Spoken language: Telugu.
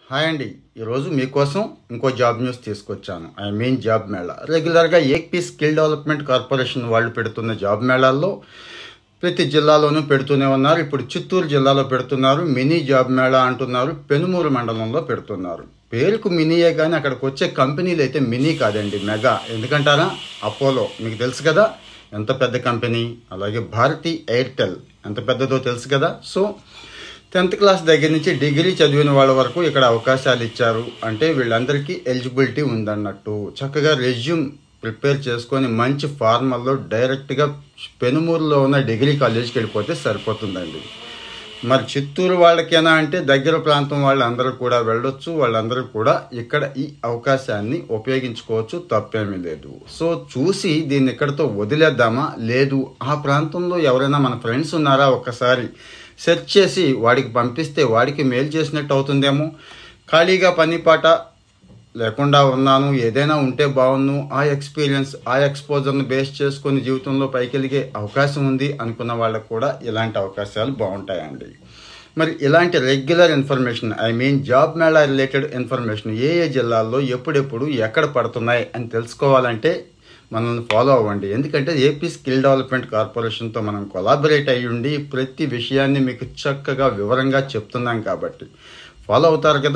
హాయ్ అండి, ఈరోజు మీకోసం ఇంకో జాబ్ న్యూస్ తీసుకొచ్చాను. జాబ్ మేళా రెగ్యులర్గా ఏపీ స్కిల్ డెవలప్మెంట్ కార్పొరేషన్ వాళ్ళు పెడుతున్న జాబ్ మేళాల్లో ప్రతి జిల్లాలోనూ పెడుతూనే ఉన్నారు. ఇప్పుడు చిత్తూరు జిల్లాలో పెడుతున్నారు, మినీ జాబ్ మేళా అంటున్నారు. పెనుమూరు మండలంలో పెడుతున్నారు. పేరుకు మినీయే కానీ అక్కడికి వచ్చే కంపెనీలు అయితే మినీ కాదండి, మెగా. ఎందుకంటారా? అపోలో మీకు తెలుసు కదా ఎంత పెద్ద కంపెనీ, అలాగే భారతీ ఎయిర్టెల్ ఎంత పెద్దదో తెలుసు కదా. సో 10th క్లాస్ దగ్గర నుంచి డిగ్రీ చదివిన వాళ్ళ వరకు ఇక్కడ అవకాశాలు ఇచ్చారు. అంటే వీళ్ళందరికీ ఎలిజిబిలిటీ ఉందన్నట్టు. చక్కగా రెజ్యూమ్ ప్రిపేర్ చేసుకొని మంచి ఫార్మల్లో డైరెక్ట్గా పెనుమూరులో ఉన్న డిగ్రీ కాలేజ్కి వెళ్ళిపోతే సరిపోతుందండి. మరి చిత్తూరు వాళ్ళకేనా అంటే దగ్గర ప్రాంతం వాళ్ళందరూ కూడా వెళ్ళొచ్చు. వాళ్ళందరూ కూడా ఇక్కడ ఈ అవకాశాన్ని ఉపయోగించుకోవచ్చు, తప్పేమీ లేదు. సో చూసి దీన్ని ఇక్కడితో వదిలేద్దామా? లేదు, ఆ ప్రాంతంలో ఎవరైనా మన ఫ్రెండ్స్ ఉన్నారా ఒక్కసారి సెర్చ్ చేసి వాడికి పంపిస్తే వాడికి మేలు చేసినట్టు అవుతుందేమో. ఖాళీగా పని పాట లేకుండా ఉన్నాను, ఏదైనా ఉంటే బాగున్ను, ఆ ఎక్స్పీరియన్స్ ఆ ఎక్స్పోజర్ను బేస్ చేసుకొని జీవితంలో పైకెలిగే అవకాశం ఉంది అనుకున్న వాళ్ళకు కూడా ఇలాంటి అవకాశాలు బాగుంటాయండి. మరి ఇలాంటి regular information, job mela related information ఏ జిల్లాల్లో ఎప్పుడెప్పుడు ఎక్కడ పడుతున్నాయి అని తెలుసుకోవాలంటే మనల్ని ఫాలో అవ్వండి. ఎందుకంటే ఏపీ స్కిల్ డెవలప్మెంట్ కార్పొరేషన్తో మనం కొలాబరేట్ అయ్యి ఉండి ప్రతి విషయాన్ని మీకు చక్కగా వివరంగా చెప్తున్నాం కాబట్టి ఫాలో అవుతారు కదా.